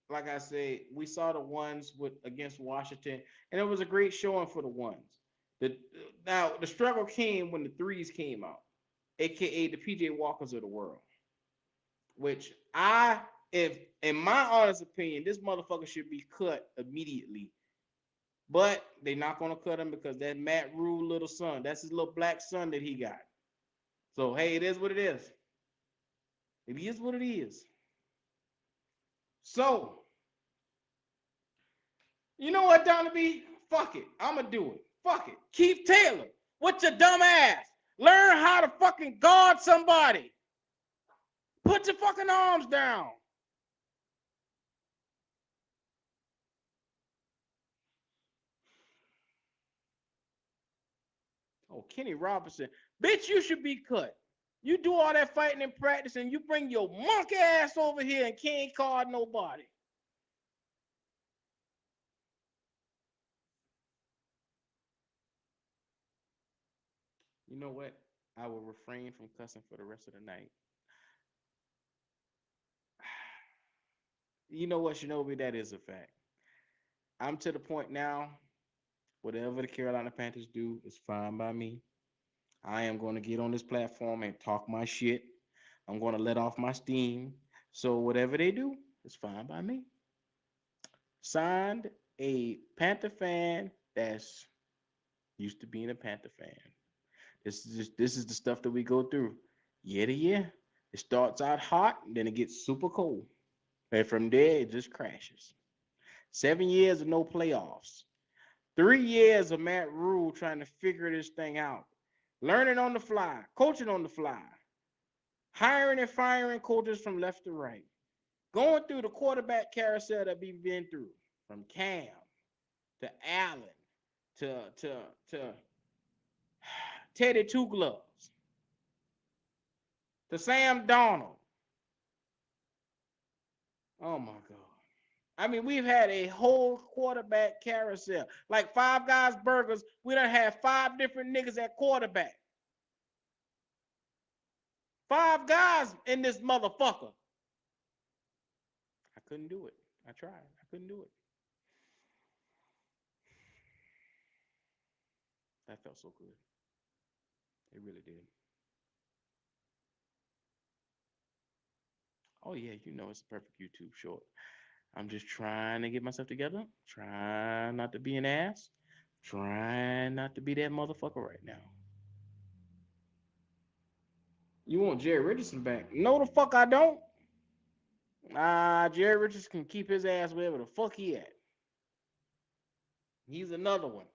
like I said, we saw the ones with against Washington, and it was a great showing for the ones. The Now the struggle came when the threes came out, aka the PJ Walkers of the world. Which if in my honest opinion, this motherfucker should be cut immediately. But they're not gonna cut him because that Matt Rule little son, that's his little black son that he got. So hey, it is what it is. It is what it is. So you know what, Donovan? Fuck it. I'ma do it. Fuck it. Keith Taylor, what's your dumb ass? Learn how to fucking guard somebody. Put your fucking arms down. Oh, Kenny Robinson. Bitch, you should be cut. You do all that fighting in practice and you bring your monkey ass over here and can't card nobody. You know what? I will refrain from cussing for the rest of the night. You know what, Shinobi? That is a fact. I'm to the point now, whatever the Carolina Panthers do is fine by me. I am going to get on this platform and talk my shit. I'm going to let off my steam. So whatever they do is fine by me. Signed a Panther fan that's used to being a Panther fan. This is the stuff that we go through year to year. It starts out hot, then it gets super cold. And from there, it just crashes. 7 years of no playoffs. 3 years of Matt Rule trying to figure this thing out. Learning on the fly, coaching on the fly, hiring and firing coaches from left to right. Going through the quarterback carousel that we've been through. From Cam to Allen to Teddy Two Gloves to Sam Darnold. Oh my God. I mean, we've had a whole quarterback carousel. Like Five Guys Burgers, we done had 5 different niggas at quarterback. 5 guys in this motherfucker. I couldn't do it. I tried. I couldn't do it. That felt so good. It really did. Oh yeah, you know it's a perfect YouTube short. I'm just trying to get myself together. Trying not to be an ass. Trying not to be that motherfucker right now. You want Jerry Richardson back? No, the fuck I don't. Jerry Richardson can keep his ass wherever the fuck he at. He's another one.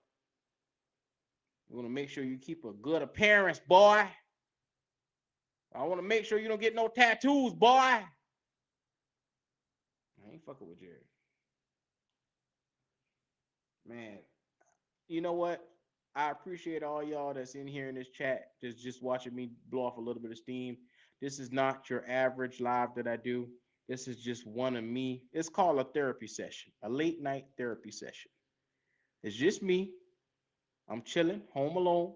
You want to make sure you keep a good appearance, boy. I want to make sure you don't get no tattoos, boy. I ain't fucking with Jerry. Man, you know what? I appreciate all y'all that's in here in this chat, just watching me blow off a little bit of steam. This is not your average live that I do. This is just one of me. It's called a therapy session, a late night therapy session. It's just me. I'm chilling, home alone.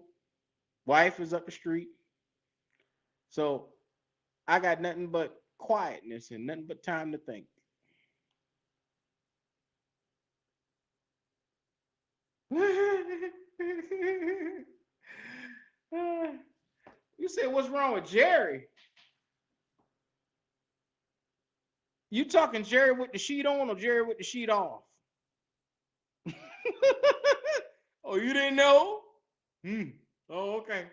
Wife is up the street. So I got nothing but quietness and nothing but time to think. You say, what's wrong with Jerry? You talking Jerry with the sheet on or Jerry with the sheet off? Oh, you didn't know? Oh, okay.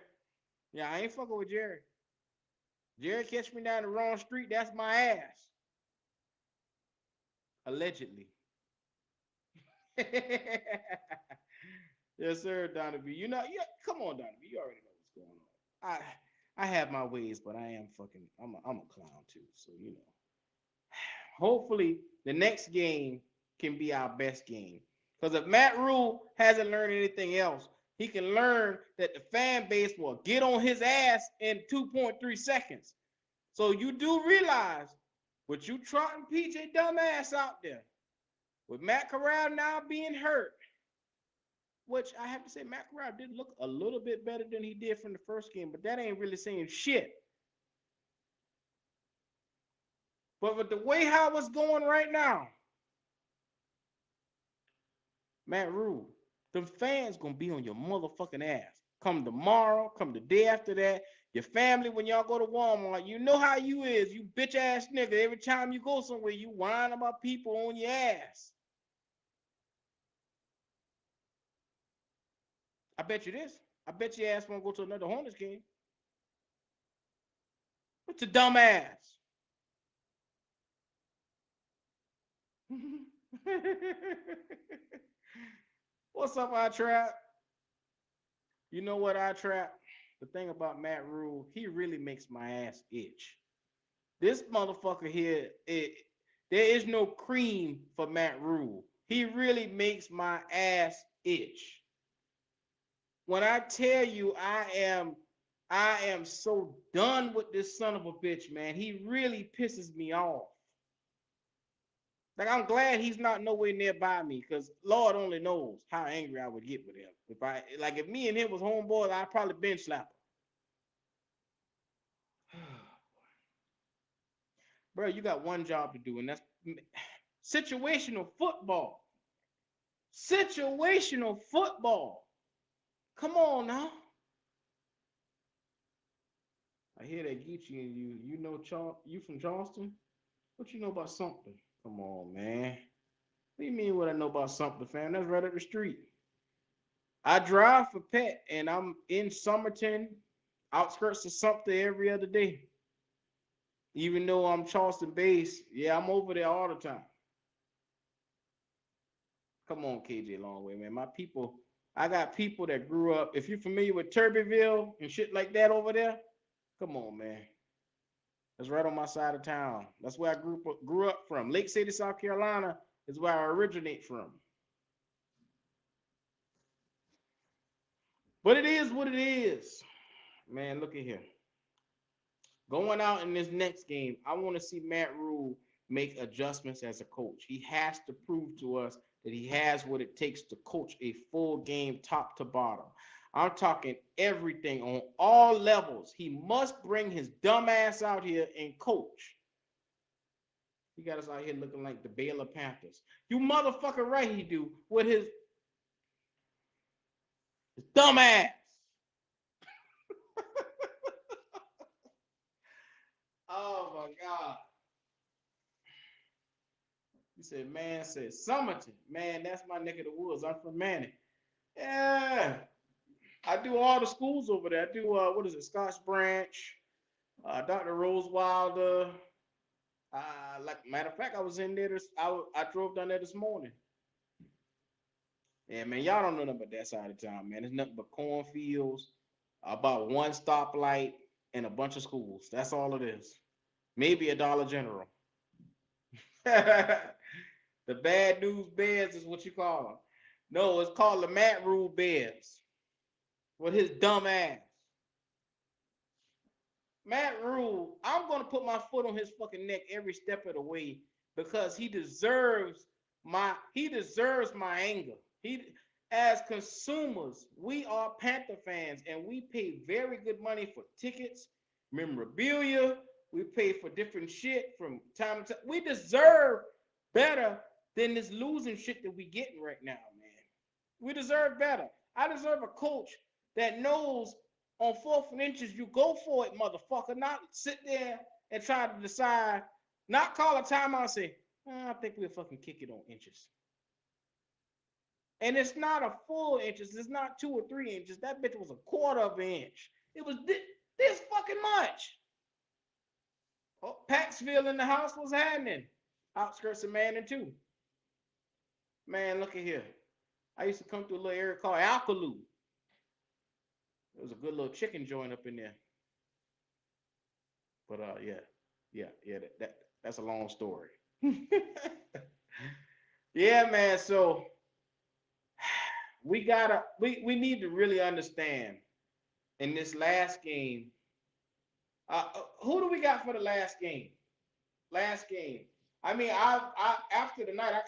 Yeah, I ain't fucking with Jerry. Jerry catch me down the wrong street, that's my ass. Allegedly. Yes, sir, Donovan. You know, yeah, come on, Donovan. You already know what's going on. I have my ways, but I am fucking I'm a clown too. So you know. Hopefully the next game can be our best game. Because if Matt Rule hasn't learned anything else, he can learn that the fan base will get on his ass in 2.3 seconds. So you do realize with you trotting PJ dumbass out there, with Matt Corral now being hurt, which I have to say Matt Corral did look a little bit better than he did from the first game, but that ain't really saying shit. But with the way how it's going right now, Matt Rule, the fans gonna be on your motherfucking ass. Come tomorrow, come the day after that. Your family, when y'all go to Walmart, you know how you is, you bitch ass nigga. Every time you go somewhere, you whine about people on your ass. I bet you this. I bet your ass won't go to another Hornets game. What's a dumb ass? What's up, I Trap? You know what, I Trap? The thing about Matt Rule, he really makes my ass itch. This motherfucker here, there is no cream for Matt Rule. He really makes my ass itch. When I tell you I am so done with this son of a bitch, man. He really pisses me off. Like I'm glad he's not nowhere nearby me, because Lord only knows how angry I would get with him. If me and him was homeboys, I'd probably bench slap him. Bro, you got one job to do, and that's situational football. Situational football. Come on now. I hear that Geechee in you. You know you from Charleston? What you know about something? Come on, man. What do you mean what I know about something, fam? That's right up the street. I drive for Pet, and I'm in Somerton, outskirts of something every other day. Even though I'm Charleston based, yeah, I'm over there all the time. Come on, KJ Longway, man. My people, I got people that grew up. If you're familiar with Turbyville and shit like that over there, come on, man. That's right on my side of town. That's where I grew up from. Lake City, South Carolina is where I originate from. But it is what it is. Man, look at here. Going out in this next game, I want to see Matt Rhule make adjustments as a coach. He has to prove to us that he has what it takes to coach a full game top to bottom. I'm talking everything on all levels. He must bring his dumb ass out here and coach. He got us out here looking like the Baylor Panthers. You motherfucker right he do with his dumb ass. Oh my God. He said, man, said Somerton. Man, that's my neck of the woods. I'm from Manning. Yeah. I do all the schools over there. I do what is it, Scotch Branch, Dr. Rosewilder. Like matter of fact, I was in there. I drove down there this morning. Yeah, man, y'all don't know nothing about that side of town, man. It's nothing but cornfields, about one stoplight, and a bunch of schools. That's all it is. Maybe a Dollar General. The bad news bears is what you call them. No, it's called the Matt Rule Bears. With his dumb ass. Matt Rule, I'm gonna put my foot on his fucking neck every step of the way because he deserves my anger. As consumers, we are Panther fans and we pay very good money for tickets, memorabilia. We pay for different shit from time to time. We deserve better than this losing shit that we getting right now, man. We deserve better. I deserve a coach that knows on 4th and inches you go for it, motherfucker. Not sit there and try to decide, not call a timeout and say, I think we'll fucking kick it on inches. And it's not a full inches. It's not 2 or 3 inches. That bitch was a quarter of an inch. It was this fucking much. Oh, Paxville in the house was happening. Outskirts of Manning too. Man, look at here. I used to come to a little area called Alkaloo. There was a good little chicken joint up in there. But yeah, that's a long story. Yeah, man. So we need to really understand in this last game. Who do we got for the last game? Last game. I mean, I after the night, I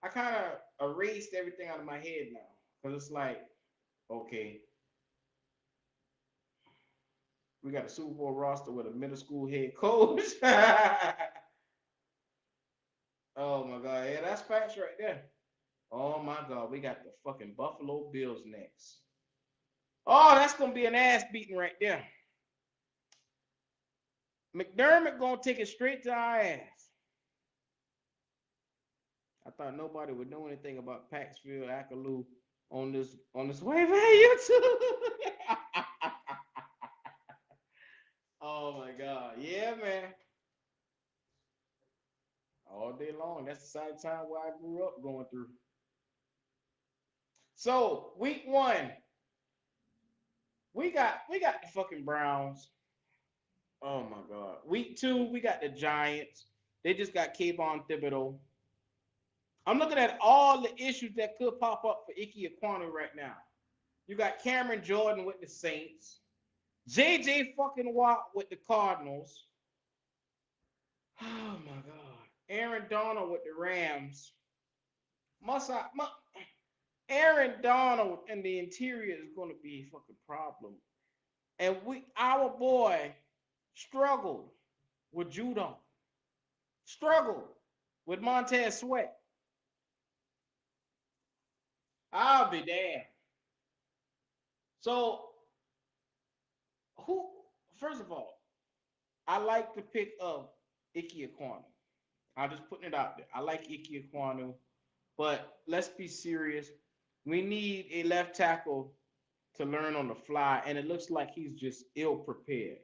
kind of erased everything out of my head now because it's like, okay, we got a Super Bowl roster with a middle school head coach. Oh my God, yeah, that's facts right there. Oh my God, we got the fucking Buffalo Bills next. Oh, that's gonna be an ass beating right there. McDermott gonna take it straight to our ass. I thought nobody would know anything about Paxville, Akaloo on this wave on YouTube. Oh my God, yeah, man. All day long. That's the side of town where I grew up going through. So week 1, we got the fucking Browns. Oh my God. Week 2, we got the Giants. They just got Kayvon Thibodeau. I'm looking at all the issues that could pop up for Ike Ekwonu right now. You got Cameron Jordan with the Saints. JJ fucking Watt with the Cardinals. Oh my God. Aaron Donald with the Rams. Must I? Aaron Donald in the interior is going to be a fucking problem. And our boy, struggled with Judon. Struggled with Montez Sweat. I'll be damned. So, who? First of all, I like the pick of Ike Ekwonu. I'm just putting it out there. I like Ike Ekwonu, but let's be serious. We need a left tackle to learn on the fly, and it looks like he's just ill prepared.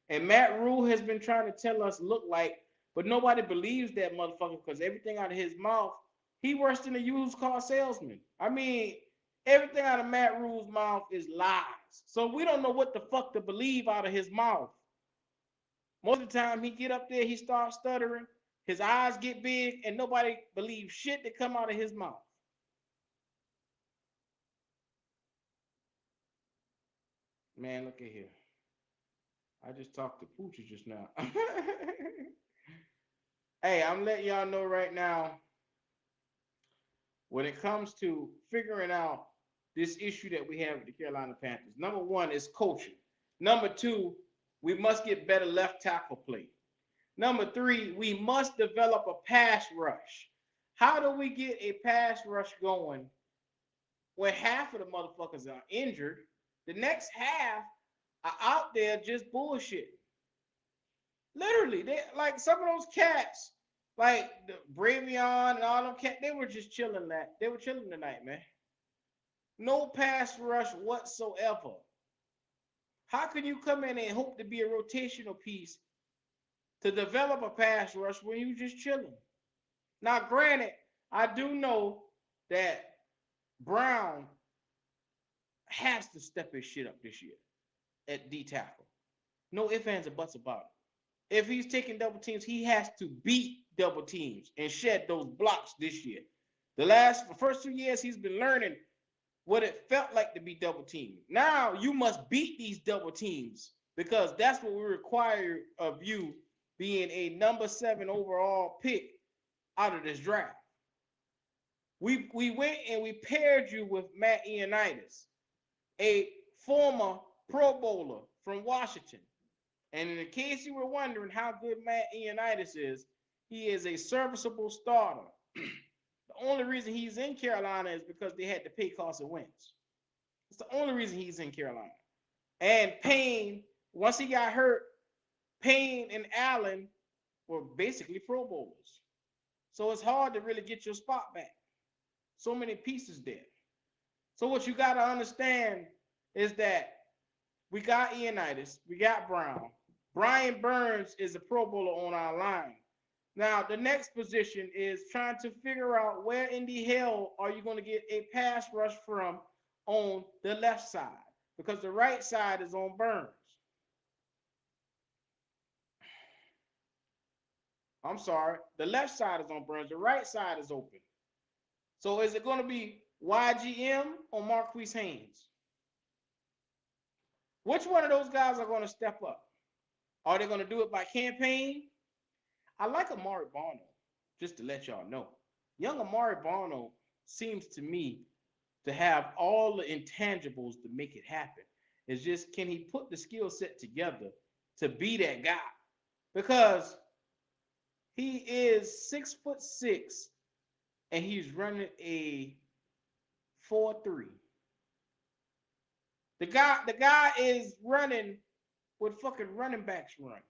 And Matt Rule has been trying to tell us look like, but nobody believes that motherfucker because everything out of his mouth, he worse than a used car salesman. I mean, everything out of Matt Rule's mouth is lies. So we don't know what the fuck to believe out of his mouth. Most of the time he get up there, he starts stuttering, his eyes get big, and nobody believes shit that come out of his mouth. Man, look at here. I just talked to Poochie just now. Hey, I'm letting y'all know right now, when it comes to figuring out this issue that we have with the Carolina Panthers, number one is coaching. Number two, we must get better left tackle play. Number three, we must develop a pass rush. How do we get a pass rush going when half of the motherfuckers are injured? The next half are out there just bullshit. Literally, they like some of those cats, like the Bravion and all them cats, they were just chilling that. They were chilling tonight, man. No pass rush whatsoever. How can you come in and hope to be a rotational piece to develop a pass rush when you just chilling? Now, granted, I do know that Brown has to step his shit up this year at D tackle. No ifs, ands, or buts about it. If he's taking double teams, he has to beat double teams and shed those blocks this year. The first 2 years, he's been learning what it felt like to be double teamed. Now you must beat these double teams because that's what we require of you being a number 7 overall pick out of this draft. We went and we paired you with Matt Ioannidis, a former Pro Bowler from Washington. And in case you were wondering how good Matt Ioannidis is, he is a serviceable starter. The only reason he's in Carolina is because they had to pay Carson Wentz. It's the only reason he's in Carolina. And Payne, once he got hurt, Payne and Allen were basically Pro Bowlers. So it's hard to really get your spot back. So many pieces there. So what you got to understand is that we got Ioannidis, we got Brown. Brian Burns is a Pro Bowler on our line. Now, the next position is trying to figure out where in the hell are you going to get a pass rush from on the left side, because the right side is on Burns. I'm sorry, the left side is on Burns, the right side is open. So is it going to be YGM or Marquise Haynes? Which one of those guys are going to step up? Are they going to do it by campaign? I like Amari Bono, just to let y'all know. Young Amari Bono seems to me to have all the intangibles to make it happen. It's just, can he put the skill set together to be that guy? Because he is 6'6" and he's running a 4.3. The guy is running what fucking running backs run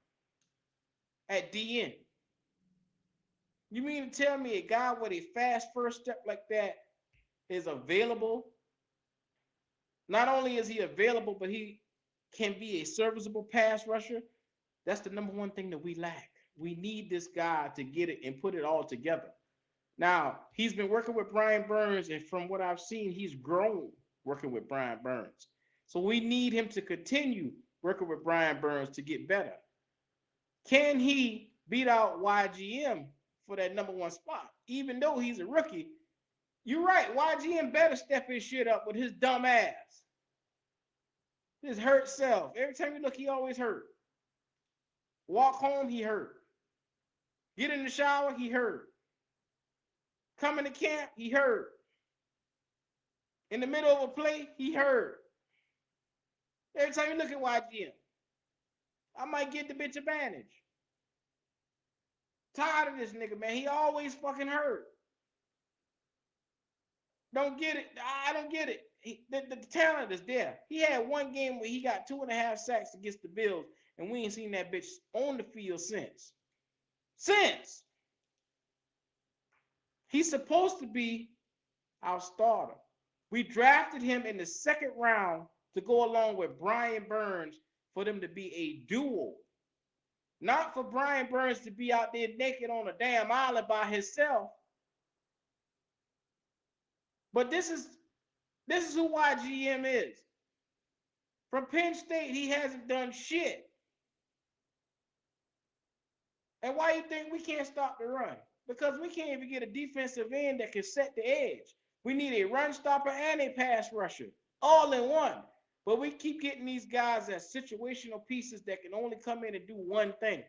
at DN. You mean to tell me a guy with a fast first step like that is available? Not only is he available, but he can be a serviceable pass rusher. That's the number one thing that we lack. We need this guy to get it and put it all together. Now, he's been working with Brian Burns, and from what I've seen, he's grown working with Brian Burns. So we need him to continue working with Brian Burns to get better. Can he beat out YGM for that number 1 spot? Even though he's a rookie, you're right. YGM better step his shit up with his dumb ass. His hurt self. Every time you look, he always hurt. Walk home, he hurt. Get in the shower, he hurt. Come into camp, he hurt. In the middle of a play, he hurt. Every time you look at YGM, I might get the bitch advantage. Tired of this nigga, man. He always fucking hurt. Don't get it. I don't get it. The talent is there. He had one game where he got 2.5 sacks against the Bills, and we ain't seen that bitch on the field since. He's supposed to be our starter. We drafted him in the second round to go along with Brian Burns for them to be a duo. Not for Brian Burns to be out there naked on a damn island by himself. But this is who YGM is. From Penn State, he hasn't done shit. And why you think we can't stop the run? Because we can't even get a defensive end that can set the edge. We need a run stopper and a pass rusher, all in one. But we keep getting these guys as situational pieces that can only come in and do one thing.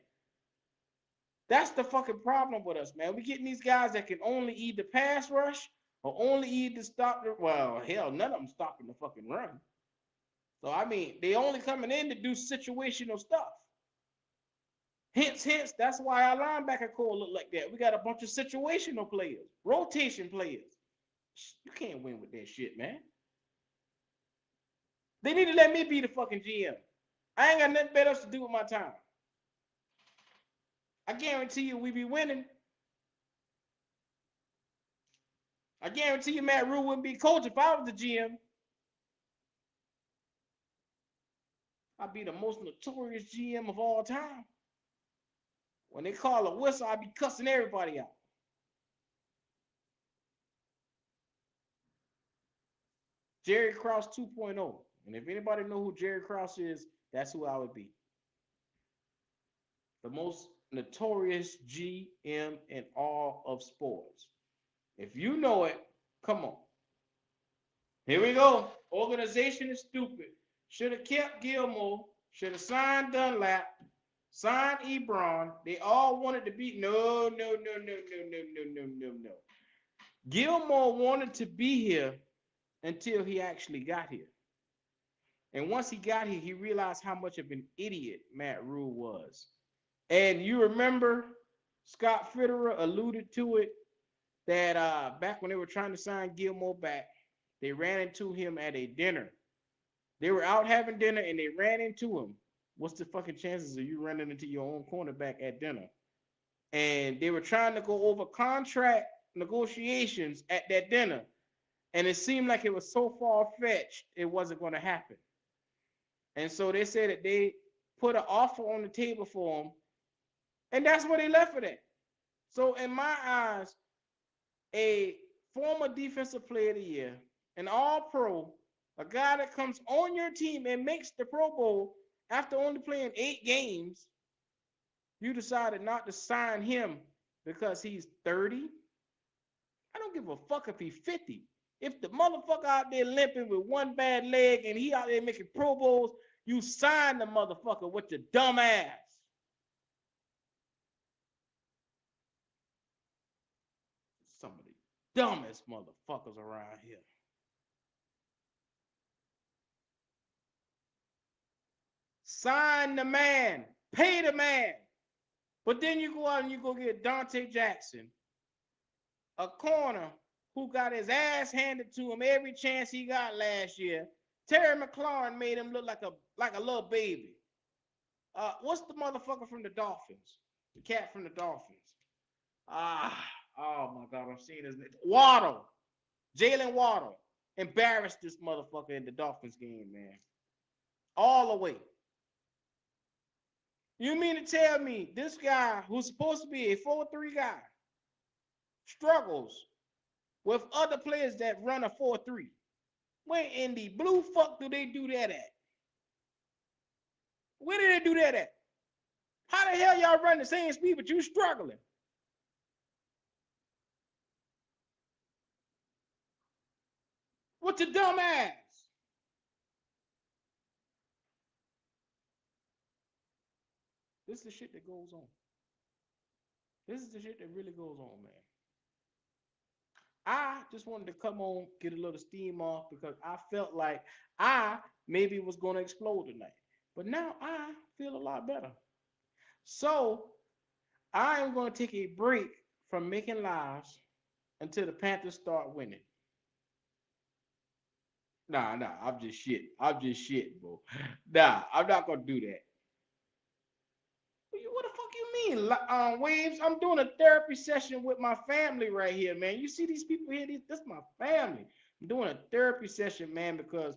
That's the fucking problem with us, man. We getting these guys that can only either pass rush or only either stop the, well, hell, none of them stopping the fucking run. So, I mean, they only coming in to do situational stuff. Hence, that's why our linebacker core look like that. We got a bunch of situational players, rotation players. You can't win with that shit, man. They need to let me be the fucking GM. I ain't got nothing better else to do with my time. I guarantee you we be winning. I guarantee you Matt Rule wouldn't be coach if I was the GM. I'd be the most notorious GM of all time. When they call a whistle, I'd be cussing everybody out. Jerry Krause 2.0. And if anybody know who Jerry Krause is, that's who I would be. The most notorious GM in all of sports. If you know it, come on. Here we go. Organization is stupid. Should have kept Gilmore. Should have signed Dunlap. Signed Ebron. They all wanted to be. No. Gilmore wanted to be here until he actually got here. And once he got here, he realized how much of an idiot Matt Rule was. And you remember Scott Fitterer alluded to it that back when they were trying to sign Gilmore back, they ran into him at a dinner. They were out having dinner and they ran into him. What's the fucking chances of you running into your own cornerback at dinner? And they were trying to go over contract negotiations at that dinner. And it seemed like it was so far-fetched, it wasn't going to happen. And so they said that they put an offer on the table for him. And that's where they left it at. So in my eyes, a former defensive player of the year, an all-pro, a guy that comes on your team and makes the Pro Bowl after only playing 8 games, you decided not to sign him because he's 30. I don't give a fuck if he's 50. If the motherfucker out there limping with one bad leg and he out there making Pro Bowls, you sign the motherfucker with your dumb ass. Some of the dumbest motherfuckers around here. Sign the man. Pay the man. But then you go out and you go get Dante Jackson, a corner who got his ass handed to him every chance he got last year. Terry McLaurin made him look like a little baby. What's the motherfucker from the Dolphins? The cat from the Dolphins. Oh my God, I'm seeing his name. Waddle. Jalen Waddle embarrassed this motherfucker in the Dolphins game, man. All the way. You mean to tell me this guy who's supposed to be a 4-3 guy struggles with other players that run a 4-3? Where in the blue fuck do they do that at? Where do they do that at? How the hell y'all run the same speed but you struggling? What's your dumb ass? This is the shit that goes on. This is the shit that really goes on, man. I just wanted to come on, get a little steam off because I felt like I maybe was going to explode tonight. But now I feel a lot better. So I am going to take a break from making lives until the Panthers start winning. Nah, I'm just shit. I'm just shit, bro. Nah, I'm not gonna do that. What the fuck you mean? Waves, I'm doing a therapy session with my family right here, man. You see these people here? This my family. I'm doing a therapy session, man, because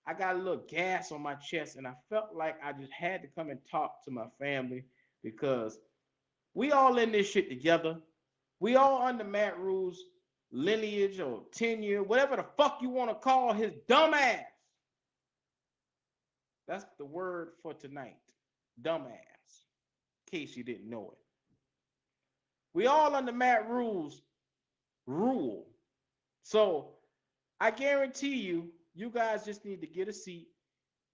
I got a little gas on my chest and I felt like I just had to come and talk to my family because we all in this shit together. We all under Matt Rule's lineage or tenure, whatever the fuck you want to call his dumb ass. That's the word for tonight. Dumbass. In case you didn't know it. We all under Matt Rule's rule. So I guarantee you, you guys just need to get a seat,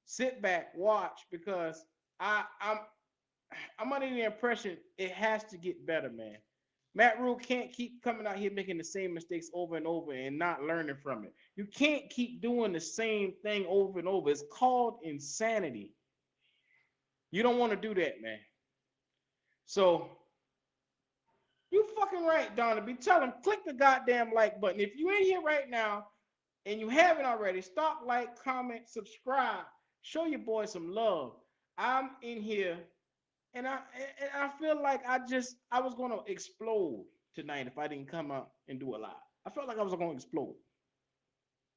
sit back, watch, because I'm under the impression it has to get better, man. Matt Rule can't keep coming out here making the same mistakes over and over and not learning from it. You can't keep doing the same thing over and over. It's called insanity. You don't want to do that, man. So you fucking right, Donoby. Tell him, click the goddamn like button. If you in here right now and you haven't already, stop, like, comment, subscribe. Show your boy some love. I'm in here and I feel like I was gonna explode tonight if I didn't come out and do a live. I felt like I was gonna explode.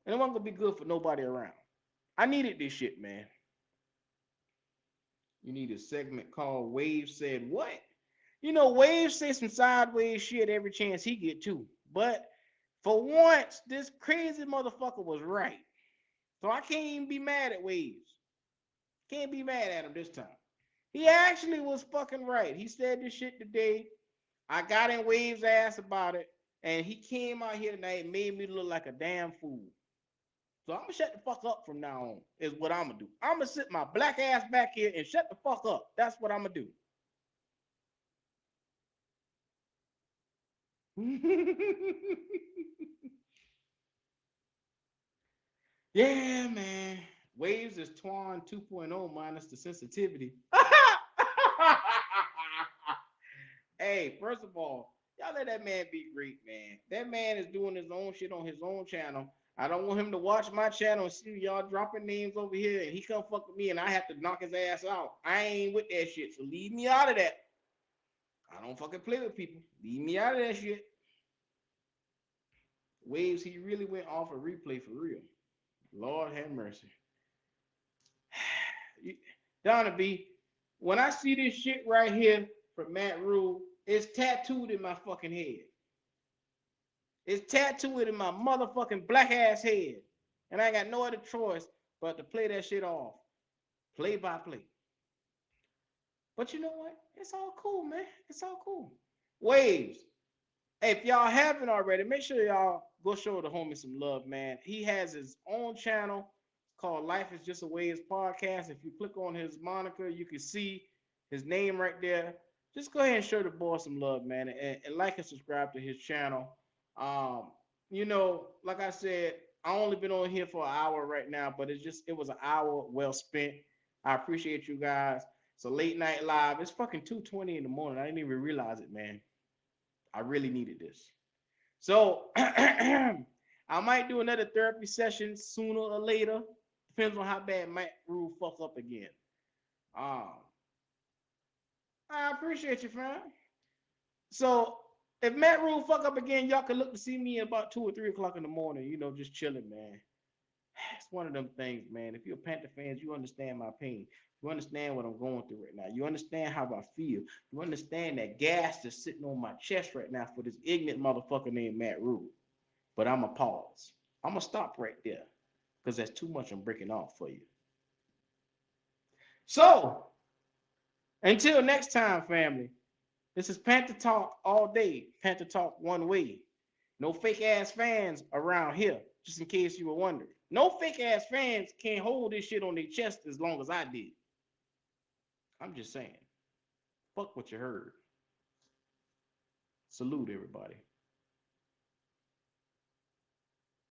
And it wasn't gonna be good for nobody around. I needed this shit, man. You need a segment called Wave Said What? You know, Wave say some sideways shit every chance he get too. But for once, this crazy motherfucker was right. So I can't even be mad at Waves. Can't be mad at him this time. He actually was fucking right. He said this shit today. I got in Waves' ass about it. And he came out here tonight and made me look like a damn fool. So I'm gonna shut the fuck up from now on, is what I'm gonna do. I'm gonna sit my black ass back here and shut the fuck up. That's what I'm gonna do. Yeah, man. Waves is Twan 2.0 minus the sensitivity. Hey, first of all, y'all let that man be great, man. That man is doing his own shit on his own channel. I don't want him to watch my channel and see y'all dropping names over here and he come fuck with me and I have to knock his ass out. I ain't with that shit, so leave me out of that. I don't fucking play with people. Leave me out of that shit. Waves, he really went off a replay for real. Lord have mercy. Donna B, when I see this shit right here from Matt Rule, it's tattooed in my fucking head. It's tattooed in my motherfucking black ass head. And I got no other choice but to play that shit off. Play by play. But you know what? It's all cool, man. It's all cool. Waves. Hey, if y'all haven't already, make sure y'all go show the homie some love, man. He has his own channel called Life is Just a Waves Podcast. If you click on his moniker, you can see his name right there. Just go ahead and show the boy some love, man, and like and subscribe to his channel. You know, like I said, I only been on here for an hour right now, but it was an hour well spent. I appreciate you guys. It's a late night live. It's fucking 2:20 in the morning. I didn't even realize it, man. I really needed this. So I might do another therapy session sooner or later. Depends on how bad Matt Rule fuck up again. Um, I appreciate you, fam. So if Matt Rule fuck up again, y'all can look to see me about 2 or 3 o'clock in the morning, you know, just chilling, man. It's one of them things, man. If you're a Panther fan, you understand my pain. You understand what I'm going through right now. You understand how I feel. You understand that gas that's sitting on my chest right now for this ignorant motherfucker named Matt Rule. But I'm going to pause. I'm going to stop right there because that's too much I'm breaking off for you. So, until next time, family, this is Panther Talk all day. Panther Talk one way. No fake ass fans around here, just in case you were wondering. No fake ass fans can't hold this shit on their chest as long as I did. I'm just saying. Fuck what you heard. Salute everybody.